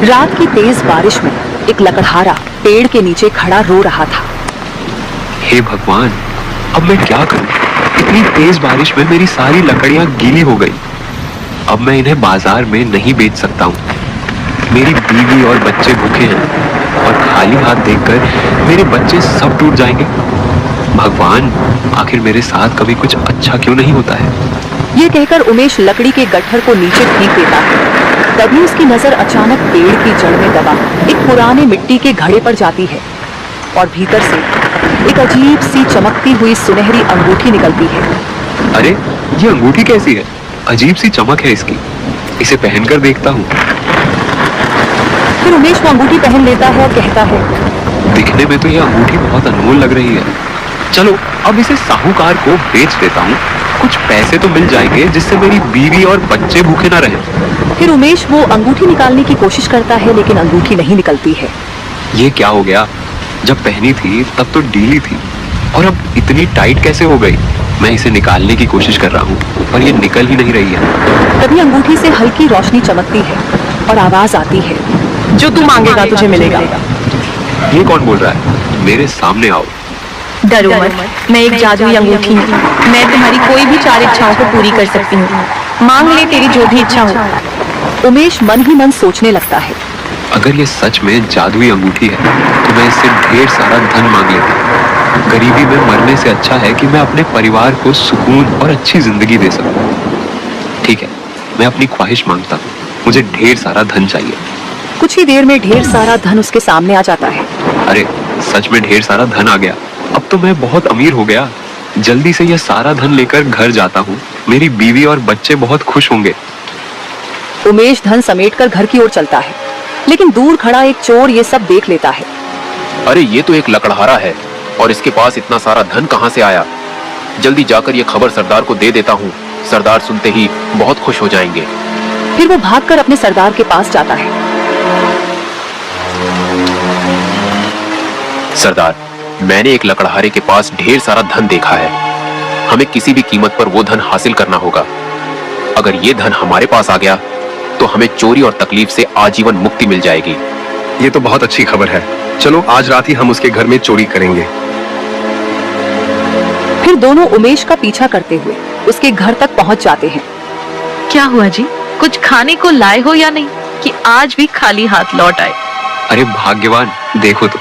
रात की तेज बारिश में एक लकड़हारा पेड़ के नीचे खड़ा रो रहा था। हे भगवान, अब मैं क्या करूं? इतनी तेज बारिश में मेरी सारी लकड़ियां गीली हो गई। अब मैं इन्हें बाजार में नहीं बेच सकता हूं। मेरी बीवी और बच्चे भूखे हैं और खाली हाथ देखकर मेरे बच्चे सब टूट जाएंगे। भगवान, आखिर मेरे साथ कभी कुछ अच्छा क्यों नहीं होता है? ये कहकर उमेश लकड़ी के गट्ठर को नीचे फेंक देता है। तभी उसकी नजर अचानक पेड़ की जड़ में दबा एक पुराने मिट्टी के घड़े पर जाती है और भीतर से एक अजीब सी चमकती हुई सुनहरी अंगूठी निकलती है। अरे, ये अंगूठी कैसी है? अजीब सी चमक है इसकी। इसे पहनकर देखता हूँ। फिर उमेश वो अंगूठी पहन लेता है और कहता है, दिखने में तो ये अंगूठी बहुत अनमोल लग रही है। चलो, अब इसे साहूकार को बेच देता हूँ। कुछ पैसे तो मिल जाएंगे जिससे मेरी बीवी और बच्चे भूखे ना रहें। फिर उमेश वो अंगूठी निकालने की कोशिश करता है, लेकिन अंगूठी नहीं निकलती है। ये क्या हो गया? जब पहनी थी तब तो ढीली थी और अब इतनी टाइट कैसे हो गई? मैं इसे निकालने की कोशिश कर रहा हूँ पर ये निकल ही नहीं रही है। तभी अंगूठी से हल्की रोशनी चमकती है और आवाज आती है, जो तू मांगेगा तुझे मिलेगा। ये कौन बोल रहा है? मेरे सामने आओ। डरो मत, मैं एक जादुई अंगूठी हूँ। मैं तुम्हारी कोई भी 4 इच्छाओं को पूरी कर सकती हूँ। मांग ले तेरी जो भी इच्छा हो। उमेश मन ही मन सोचने लगता है, अगर ये सच में जादुई अंगूठी है तो मैं इससे ढेर सारा धन मांग लेता। गरीबी में मरने से अच्छा है कि मैं अपने परिवार को सुकून और अच्छी जिंदगी दे सकूं। ठीक है, मैं अपनी ख्वाहिश मांगता हूँ। मुझे ढेर सारा धन चाहिए। कुछ ही देर में ढेर सारा धन उसके सामने आ जाता है। अरे, सच में ढेर सारा धन आ गया। अब तो मैं बहुत अमीर हो गया। जल्दी से यह सारा धन लेकर घर जाता हूँ। मेरी बीवी और बच्चे बहुत खुश होंगे। उमेश धन समेटकर घर की ओर चलता है, लेकिन दूर खड़ा एक चोर ये सब देख लेता है। अरे, ये तो एक लकड़हारा है और इसके पास इतना सारा धन कहाँ से आया? जल्दी जाकर ये खबर सरदार को दे देता हूँ। सरदार सुनते ही बहुत खुश हो जाएंगे। फिर वो भागकर अपने सरदार के पास जाता है। सरदार, मैंने एक लकड़हारे के पास ढेर सारा धन देखा है। हमें किसी भी कीमत पर वो धन हासिल करना होगा। अगर ये धन हमारे पास आ गया तो हमें चोरी और तकलीफ से आजीवन मुक्ति मिल जाएगी। ये तो बहुत अच्छी खबर है। चलो, आज रात ही हम उसके घर में चोरी करेंगे। फिर दोनों उमेश का पीछा करते हुए उसके घर तक पहुंच जाते हैं। क्या हुआ जी? कुछ खाने को लाए हो या नहीं कि आज भी खाली हाथ लौट आए? अरे भाग्यवान, देखो तो,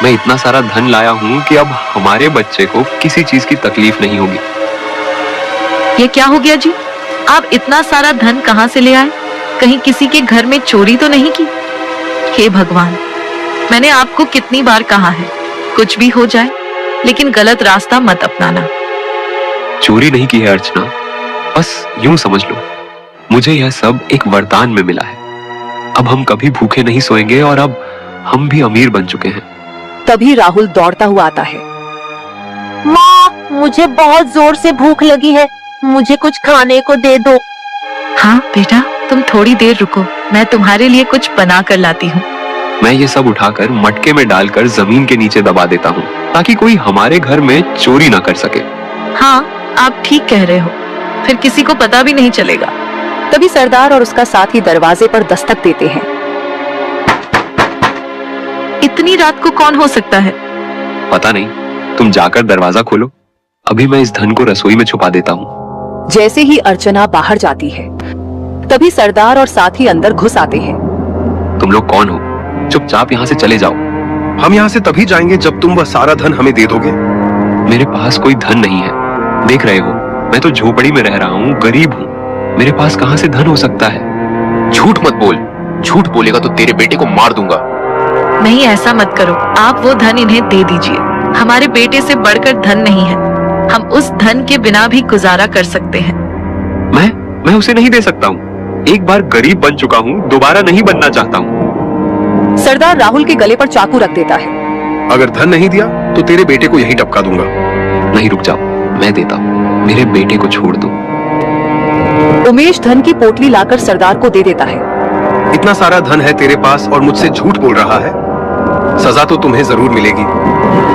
मैं इतना सारा धन लाया हूँ कि अब हमारे बच्चे को किसी चीज की तकलीफ नहीं होगी। ये क्या हो गया जी? आप इतना सारा धन कहाँ से ले आए? कहीं किसी के घर में चोरी तो नहीं की? हे भगवान, मैंने आपको कितनी बार कहा है, कुछ भी हो जाए लेकिन गलत रास्ता मत अपनाना। चोरी नहीं की है अर्चना, बस यूं समझ लो, मुझे यह सब एक वरदान में मिला है। अब हम कभी भूखे नहीं सोएंगे और अब हम भी अमीर बन चुके हैं। तभी राहुल दौड़ता हुआ आता है। माँ, मुझे बहुत जोर से भूख लगी है, मुझे कुछ खाने को दे दो। हाँ बेटा, तुम थोड़ी देर रुको, मैं तुम्हारे लिए कुछ बना कर लाती हूँ। मैं ये सब उठाकर मटके में डालकर जमीन के नीचे दबा देता हूँ ताकि कोई हमारे घर में चोरी ना कर सके। हाँ, आप ठीक कह रहे हो, फिर किसी को पता भी नहीं चलेगा। तभी सरदार और उसका साथी दरवाजे पर दस्तक देते हैं। इतनी रात को कौन हो सकता है? पता नहीं, तुम जाकर दरवाजा खोलो। अभी मैं इस धन को रसोई में छुपा देता हूँ। जैसे ही अर्चना बाहर जाती है, तभी सरदार और साथी अंदर घुस आते हैं। तुम लोग कौन हो? चुपचाप यहाँ से चले जाओ। हम यहाँ से तभी जाएंगे जब तुम वह सारा धन हमें दे दोगे। मेरे पास कोई धन नहीं है। देख रहे हो, मैं तो झोपड़ी में रह रहा हूँ, गरीब हूँ। मेरे पास कहाँ से धन हो सकता है? झूठ मत बोल। झूठ बोलेगा तो तेरे बेटे को मार दूंगा। नहीं, ऐसा मत करो, आप वो धन इन्हें दे दीजिए। हमारे बेटे से बढ़कर धन नहीं है। हम उस धन के बिना भी गुजारा कर सकते हैं। मैं उसे नहीं दे सकता हूँ। एक बार गरीब बन चुका हूँ, दोबारा नहीं बनना चाहता हूँ। सरदार राहुल के गले पर चाकू रख देता है। अगर धन नहीं दिया तो तेरे बेटे को यहीं टपका दूंगा। नहीं, रुक जाओ, मैं देता हूँ। मेरे बेटे को छोड़ दो। उमेश धन की पोटली लाकर सरदार को दे देता है। इतना सारा धन है तेरे पास और मुझसे झूठ बोल रहा है। सजा तो तुम्हें जरूर मिलेगी।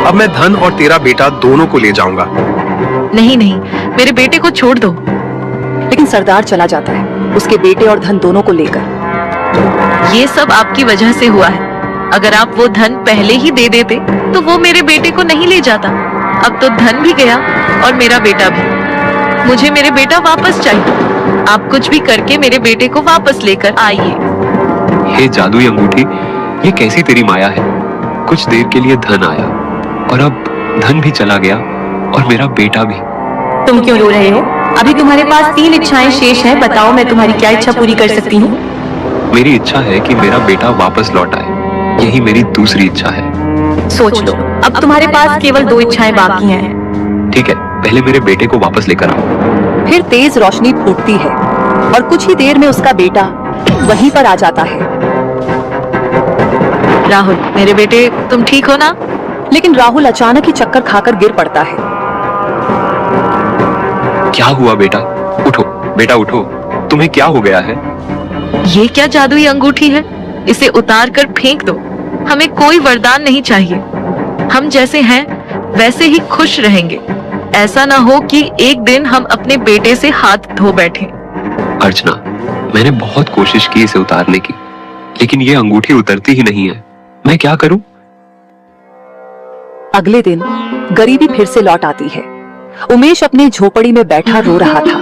अब मैं धन और तेरा बेटा दोनों को ले जाऊंगा। नहीं नहीं, मेरे बेटे को छोड़ दो। लेकिन सरदार चला जाता है, उसके बेटे और धन दोनों को लेकर। ये सब आपकी वजह से हुआ है। अगर आप वो धन पहले ही दे देते तो वो मेरे बेटे को नहीं ले जाता। अब तो धन भी गया और मेरा बेटा भी। मुझे मेरे बेटा वापस चाहिए। आप कुछ भी करके मेरे बेटे को वापस लेकर आइए। हे जादुई अंगूठी, ये कैसी तेरी माया है। कुछ देर के लिए धन आया और अब धन भी चला गया और मेरा बेटा भी। तुम क्यों रो रहे हो? अभी तुम्हारे पास 3 इच्छाएं शेष हैं। बताओ मैं तुम्हारी क्या इच्छा पूरी कर सकती हूँ? मेरी इच्छा है कि मेरा बेटा वापस लौट आए। यही मेरी दूसरी इच्छा है। सोच लो, अब तुम्हारे पास केवल 2 इच्छाएं बाकी हैं। ठीक है, पहले मेरे बेटे को वापस लेकर आओ। फिर तेज रोशनी फूटती है और कुछ ही देर में उसका बेटा वहीं पर आ जाता है। राहुल, मेरे बेटे, तुम ठीक हो ना? लेकिन राहुल अचानक ही चक्कर खाकर गिर पड़ता है। क्या हुआ बेटा? उठो बेटा, उठो। तुम्हें क्या हो गया है? ये क्या जादुई अंगूठी है? इसे उतार कर फेंक दो। हमें कोई वरदान नहीं चाहिए। हम जैसे हैं वैसे ही खुश रहेंगे। ऐसा ना हो कि एक दिन हम अपने बेटे से हाथ धो बैठे। अर्चना, मैंने बहुत कोशिश की इसे उतारने की, लेकिन ये अंगूठी उतरती ही नहीं है। मैं क्या करूं? अगले दिन गरीबी फिर से लौट आती है। उमेश अपनी झोपड़ी में बैठा रो रहा था।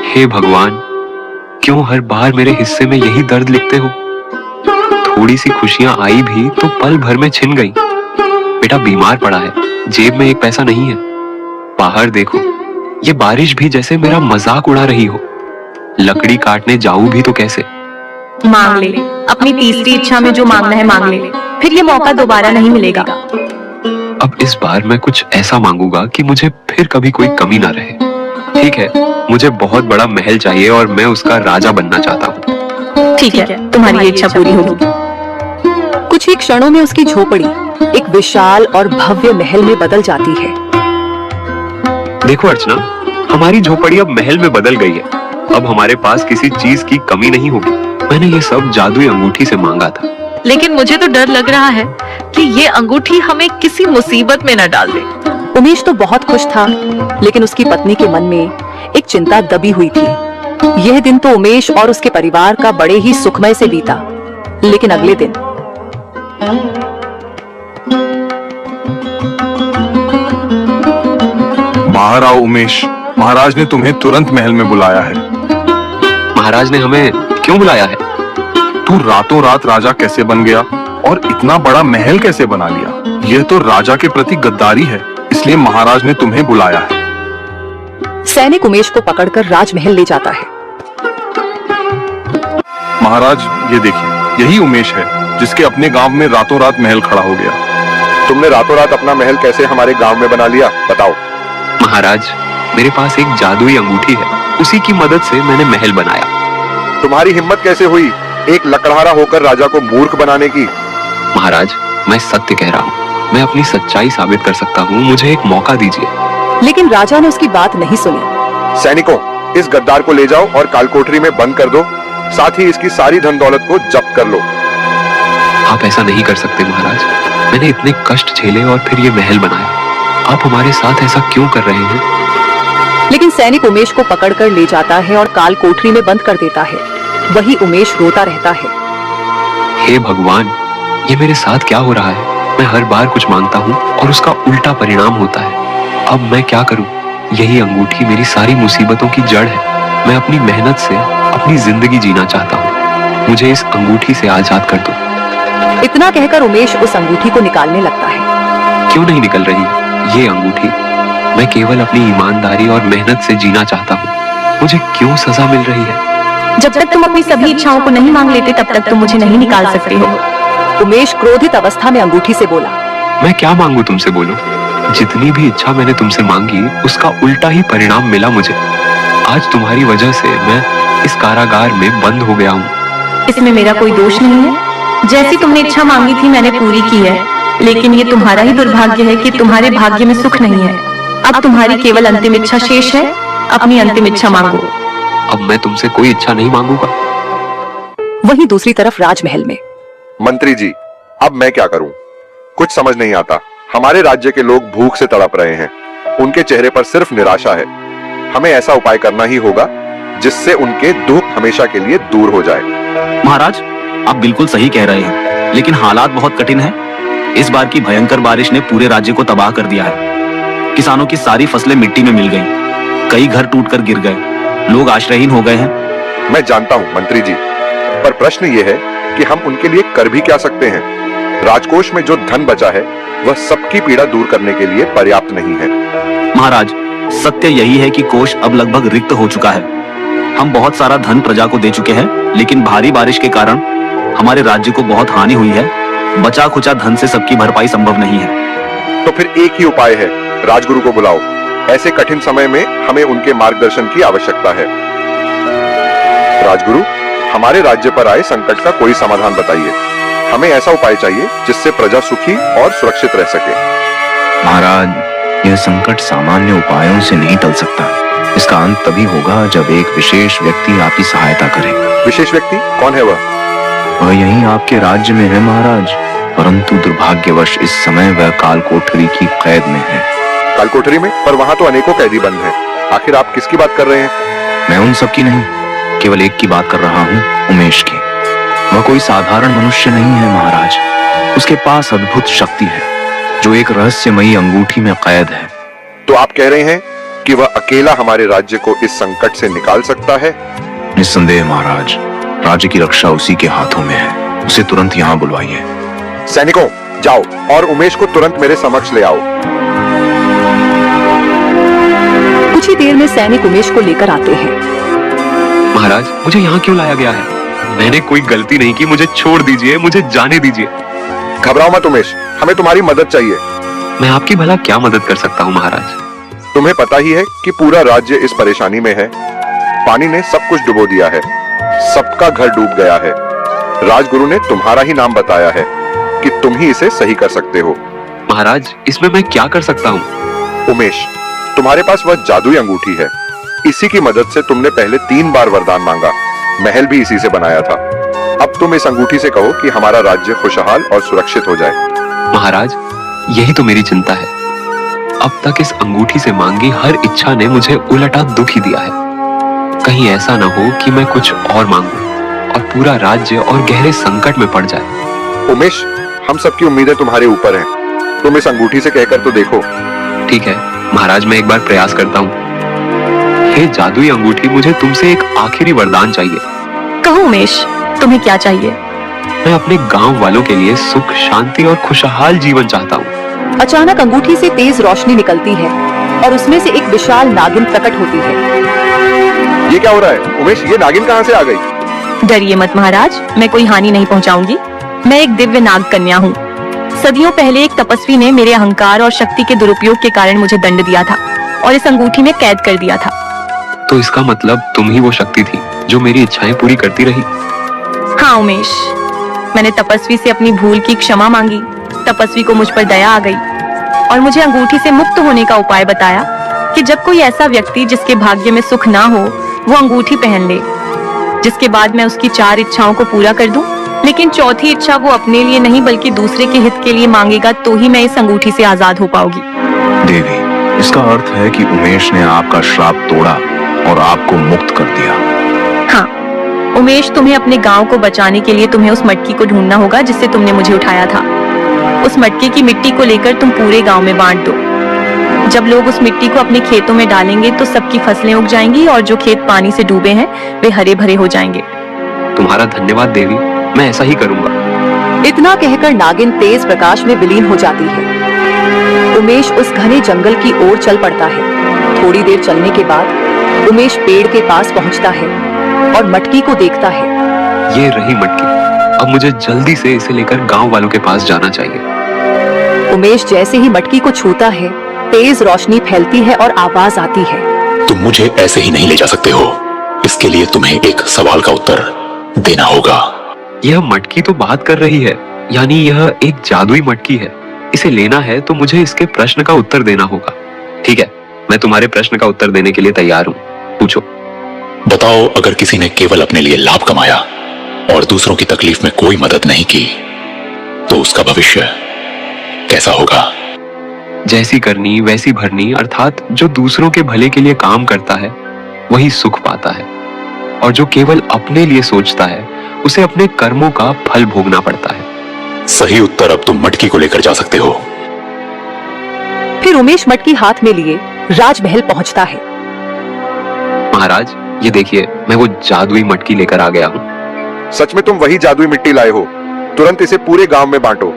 हे भगवान, क्यों हर बार मेरे हिस्से में यही दर्द लिखते हो? थोड़ी सी खुशियां आई भी तो पल भर में छिन गई। बेटा बीमार पड़ा है, जेब में 1 पैसा नहीं है। बाहर देखो, ये बारिश भी जैसे मेरा मजाक उड़ा रही हो। लकड़ी काटने जाऊं भी तो कैसे? मांग ले, अपनी तीसरी इच्छा में जो मांगना है मांग ले, फिर ये मौका दोबारा नहीं मिलेगा। अब इस बार मैं कुछ ऐसा मांगूंगा कि मुझे फिर कभी कोई कमी ना रहे। ठीक है, मुझे बहुत बड़ा महल चाहिए और मैं उसका राजा बनना चाहता हूँ। ठीक है, तुम्हारी ये इच्छा पूरी होगी। कुछ ही क्षणों में उसकी झोपड़ी एक विशाल और भव्य महल में बदल जाती है। देखो अर्चना, हमारी झोपड़ी अब महल में बदल गई है। अब हमारे पास किसी चीज की कमी नहीं होगी। मैंने ये सब जादुई अंगूठी से मांगा था। लेकिन मुझे तो डर लग रहा है कि ये अंगूठी हमें किसी मुसीबत में न डाल दे। उमेश तो बहुत खुश था, लेकिन उसकी पत्नी के मन में एक चिंता दबी हुई थी। यह दिन तो उमेश और उसके परिवार का बड़े ही सुखमय से बीता। लेकिन अगले दिन बाहर आओ उमेश, महाराज ने तुम्हें तुरंत महल में बुलाया है। महाराज ने हमें क्यों बुलाया है? तू रातों रात राजा कैसे बन गया और इतना बड़ा महल कैसे बना लिया? यह तो राजा के प्रति गद्दारी है, इसलिए महाराज ने तुम्हें बुलाया है। सैनिक उमेश को पकड़कर राजमहल ले जाता है। महाराज ये देखिए, यही उमेश है जिसके अपने गांव में रातों रात महल खड़ा हो गया। तुमने रातों रात अपना महल कैसे हमारे गांव में बना लिया, बताओ। महाराज, मेरे पास एक जादुई अंगूठी है, उसी की मदद से मैंने महल बनाया। तुम्हारी हिम्मत कैसे हुई एक लकड़हारा होकर राजा को मूर्ख बनाने की? महाराज, मैं सत्य कह रहा हूँ। मैं अपनी सच्चाई साबित कर सकता हूँ। मुझे एक मौका दीजिए। लेकिन राजा ने उसकी बात नहीं सुनी। सैनिकों, इस गद्दार को ले जाओ और कालकोठरी में बंद कर दो। साथ ही इसकी सारी धन दौलत को जब्त कर लो। आप ऐसा नहीं कर सकते महाराज। मैंने इतने कष्ट झेले और फिर ये महल बनाया। आप हमारे साथ ऐसा क्यों कर रहे हैं? लेकिन सैनिक उमेश को पकड़कर ले जाता है और काल कोठरी में बंद कर देता है। वही उमेश रोता रहता है। हे भगवान, ये मेरे साथ क्या हो रहा है? मैं हर बार कुछ मांगता हूँ और उसका उल्टा परिणाम होता है। अब मैं क्या करूँ? यही अंगूठी मेरी सारी मुसीबतों की जड़ है। मैं अपनी मेहनत से अपनी जिंदगी जीना चाहता हूँ। मुझे इस अंगूठी से आजाद कर दो। इतना कहकर उमेश उस अंगूठी को निकालने लगता है। क्यों नहीं निकल रही ये अंगूठी? मैं केवल अपनी ईमानदारी और मेहनत से जीना चाहता हूँ। मुझे क्यों सजा मिल रही है? जब तक तुम अपनी सभी इच्छाओं को नहीं मांग लेते तब तक तुम मुझे नहीं निकाल सकते हो। उमेश क्रोधित अवस्था में अंगूठी से बोला। मैं क्या मांगू तुमसे, बोलो। जितनी भी इच्छा मैंने तुमसे मांगी उसका उल्टा ही परिणाम मिला मुझे। आज तुम्हारी वजह से मैं इस कारागार में बंद हो गया हूँ। इसमें मेरा कोई दोष नहीं है। जैसी तुमने इच्छा मांगी थी मैंने पूरी की है, लेकिन ये तुम्हारा ही दुर्भाग्य है कि तुम्हारे भाग्य में सुख नहीं है। अब तुम्हारी केवल अंतिम इच्छा शेष है। अपनी अंतिम इच्छा मांगो। अब मैं तुमसे कोई इच्छा नहीं मांगूंगा। वहीं दूसरी तरफ राजमहल में मंत्री जी, अब मैं क्या करूं? कुछ समझ नहीं आता। हमारे राज्य के लोग भूख से तड़प रहे हैं। उनके चेहरे पर सिर्फ निराशा है। हमें ऐसा उपाय करना ही होगा जिससे उनके दुख हमेशा के लिए दूर हो जाए। महाराज, आप बिल्कुल सही कह रहे हैं, लेकिन हालात बहुत कठिन हैं। इस बार की भयंकर बारिश ने पूरे राज्य को तबाह कर दिया है। किसानों की सारी फसलें मिट्टी में मिल गईं, कई घर टूटकर गिर गए, लोग आश्रयहीन हो गए हैं। मैं जानता हूँ मंत्री जी, पर प्रश्न ये है कि हम उनके लिए कर भी क्या सकते हैं। राजकोष में जो धन बचा है वह सबकी पीड़ा दूर करने के लिए पर्याप्त नहीं है। महाराज, सत्य यही है कि कोष अब लगभग रिक्त हो चुका है। हम बहुत सारा धन प्रजा को दे चुके हैं, लेकिन भारी बारिश के कारण हमारे राज्य को बहुत हानि हुई है। बचा खुचा धन से सबकी भरपाई संभव नहीं है। तो फिर एक ही उपाय है, राजगुरु को बुलाओ। ऐसे कठिन समय में हमें उनके मार्गदर्शन की आवश्यकता है। राजगुरु, हमारे राज्य पर आए संकट का कोई समाधान बताइए। हमें ऐसा उपाय चाहिए जिससे प्रजा सुखी और सुरक्षित रह सके। महाराज, यह संकट सामान्य उपायों से नहीं टल सकता। इसका अंत तभी होगा जब एक विशेष व्यक्ति आपकी सहायता करे। विशेष व्यक्ति कौन है वह? वह यहीं आपके राज्य में है महाराज, परंतु दुर्भाग्यवश इस समय वह कालकोठरी की कैद में है। कालकोठरी में? पर वहाँ तो अनेकों कैदी बंद हैं। आखिर आप किसकी बात कर रहे हैं? मैं उन सब की नहीं, केवल एक की बात कर रहा हूँ, उमेश की। वह कोई साधारण मनुष्य नहीं है महाराज। उसके पास अद्भुत शक्ति है, जो एक रहस्यमयी अंगूठी में कैद है। तो आप कह रहे हैं कि वह अकेला हमारे राज्य को इस संकट से निकाल सकता है? निस्संदेह महाराज, राज्य की रक्षा उसी के हाथों में है। उसे तुरंत यहाँ बुलवाइए। सैनिकों, जाओ और उमेश को तुरंत मेरे समक्ष ले आओ। कुछ ही देर में सैनिक उमेश को लेकर आते हैं। महाराज, मुझे यहाँ क्यों लाया गया है? मैंने कोई गलती नहीं की, मुझे छोड़ दीजिए, मुझे जाने दीजिए। घबराओ मत उमेश, हमें तुम्हारी मदद चाहिए। मैं आपकी भला क्या मदद कर सकता हूँ महाराज? तुम्हें पता ही है कि पूरा राज्य इस परेशानी में है। पानी ने सब कुछ डुबो दिया है, सबका घर डूब गया है। राजगुरु ने तुम्हारा ही नाम बताया है कि तुम ही इसे सही कर सकते हो। महाराज, इसमें मैं क्या कर सकता हूँ? उमेश, तुम्हारे पास वह जादुई अंगूठी है। इसी की मदद से तुमने पहले 3 बार वरदान मांगा, महल भी इसी से बनाया था। अब तुम इस अंगूठी से कहो कि हमारा राज्य खुशहाल और सुरक्षित हो जाए। महाराज, यही तो मेरी चिंता है। अब तक इस अंगूठी से मांगी हर इच्छा ने मुझे उलटा दुख ही दिया है। कहीं ऐसा न हो कि मैं कुछ और मांगूं और पूरा राज्य और गहरे संकट में पड़ जाए। उमेश, हम सबकी उम्मीदें तुम्हारे ऊपर हैं। तुम इस अंगूठी से कहकर तो देखो। ठीक है महाराज, मैं एक बार प्रयास करता हूँ। हे जादुई अंगूठी, मुझे तुमसे एक आखिरी वरदान चाहिए। कहो उमेश, तुम्हें क्या चाहिए? मैं अपने गांव वालों के लिए सुख, शांति और खुशहाल जीवन चाहता हूँ। अचानक अंगूठी से तेज रोशनी निकलती है और उसमें से एक विशाल नागिन प्रकट होती है। ये क्या हो रहा है उमेश? ये नागिन कहाँ से आ गई? डरिए मत महाराज, मैं कोई हानि नहीं पहुंचाऊंगी। मैं एक दिव्य नाग कन्या हूँ। सदियों पहले एक तपस्वी ने मेरे अहंकार और शक्ति के दुरुपयोग के कारण मुझे दंड दिया था और इस अंगूठी में कैद कर दिया था। तो इसका मतलब तुम ही वो शक्ति थी जो मेरी इच्छाएं पूरी करती रही। हाँ उमेश, मैंने तपस्वी से अपनी भूल की क्षमा मांगी। तपस्वी को मुझ पर दया आ गई और मुझे अंगूठी से मुक्त होने का उपाय बताया कि जब कोई ऐसा व्यक्ति जिसके भाग्य में सुख ना हो वो अंगूठी पहन ले, जिसके बाद मैं उसकी 4 इच्छाओं को पूरा कर दूं। लेकिन चौथी इच्छा वो अपने लिए नहीं बल्कि दूसरे के हित के लिए मांगेगा, तो ही मैं इस अंगूठी से आजाद हो पाऊंगी। देवी, इसका अर्थ है कि उमेश ने आपका श्राप तोड़ा और आपको मुक्त कर दिया। हाँ उमेश, तुम्हें अपने गांव को बचाने के लिए तुम्हें उस मटकी को ढूंढना होगा जिससे तुमने मुझे उठाया था। उस मटके की मिट्टी को लेकर तुम पूरे गांव में बांट दो। जब लोग उस मिट्टी को अपने खेतों में डालेंगे तो सबकी फसलें उग जाएंगी और जो खेत पानी से डूबे हैं वे हरे भरे हो जाएंगे। तुम्हारा धन्यवाद देवी, मैं ऐसा ही करूंगा। इतना कहकर नागिन तेज प्रकाश में विलीन हो जाती है। उमेश उस घने जंगल की ओर चल पड़ता है। थोड़ी देर चलने के बाद उमेश पेड़ के पास पहुंचता है और मटकी को देखता है। ये रही मटकी। अब मुझे जल्दी से इसे लेकर गांव वालों के पास जाना चाहिए। उमेश जैसे ही मटकी को छूता है, तेज रोशनी फैलती है और आवाज आती है। तुम मुझे ऐसे ही नहीं ले जा सकते हो। इसके लिए तुम्हें एक सवाल का उत्तर देना होगा। यह मटकी तो बात कर रही है, यानी यह एक जादुई मटकी है। इसे लेना है तो मुझे इसके प्रश्न का उत्तर देना होगा। ठीक है, मैं तुम्हारे प्रश्न का उत्तर देने के लिए तैयार हूँ। पूछो। बताओ, अगर किसी ने केवल अपने लिए लाभ कमाया और दूसरों की तकलीफ में कोई मदद नहीं की तो उसका भविष्य कैसा होगा? जैसी करनी वैसी भरनी, अर्थात जो दूसरों के भले के लिए काम करता है वही सुख पाता है। और जो केवल अपने लिए सोचता है उसे अपने कर्मों का फल भोगना पड़ता है। सही उत्तर अब तुम मटकी को लेकर जा सकते हो। फिर उमेश मटकी हाथ में लिए राजमहल पहुंचता है। महाराज, ये देखिए, मैं वो जादुई मटकी लेकर आ गया हूँ। सच में तुम वही जादुई मिट्टी लाए हो? तुरंत इसे पूरे गांव में बांटो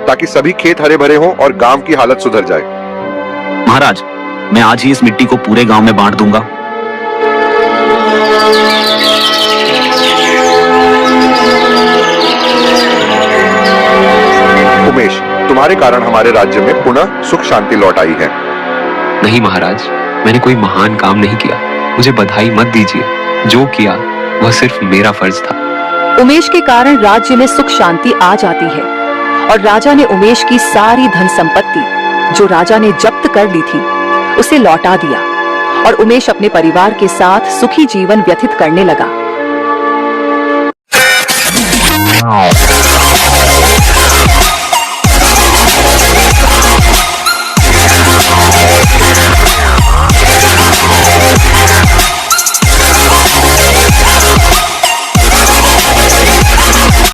ताकि सभी खेत हरे भरे हों और गांव की हालत सुधर जाए। महाराज, मैं आज ही इस मिट्टी को पूरे गांव में बांट दूंगा। उमेश, तुम्हारे कारण हमारे राज्य में पुनः सुख शांति लौट आई है। नहीं महाराज, मैंने कोई महान काम नहीं किया, मुझे बधाई मत दीजिए। जो किया वह सिर्फ मेरा फर्ज था। उमेश के कारण राज्य में सुख शांति आ जाती है और राजा ने उमेश की सारी धन संपत्ति जो राजा ने जब्त कर ली थी उसे लौटा दिया और उमेश अपने परिवार के साथ सुखी जीवन व्यतीत करने लगा।